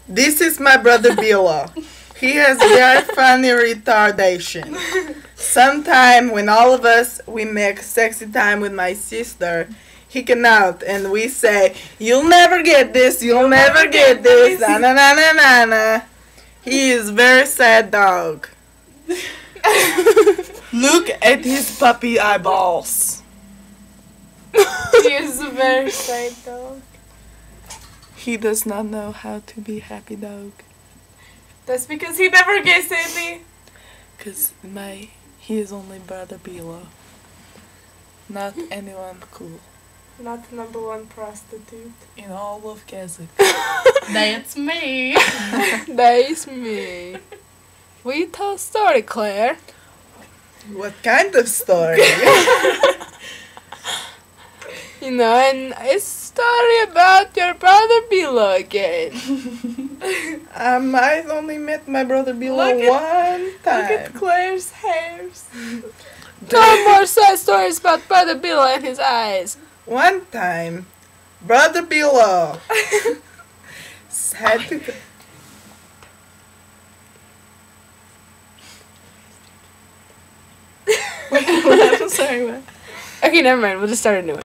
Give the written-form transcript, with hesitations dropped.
This is my brother Bilo. He has very funny retardation. Sometime when all of us we make sexy time with my sister, he come out and we say, "You'll never get this. You'll never get this." Na na na na na na. He is very sad dog. Look at his puppy eyeballs. He is a very sad dog. He does not know how to be happy dog. That's because he never gets any. Cause he is only brother Bilo. Not anyone cool. Not #1 prostitute. In all of Kazakh. That's me. That's me. Will you tell a story, Claire? What kind of story? You know, and it's a story about your brother Bilo again. I only met my brother Bilo Look one Look at time. Claire's hairs. No more sad stories about brother Bilo and his eyes. One time, brother Bilo had to. I'm sorry, what? Okay, never mind. We'll just start a new one.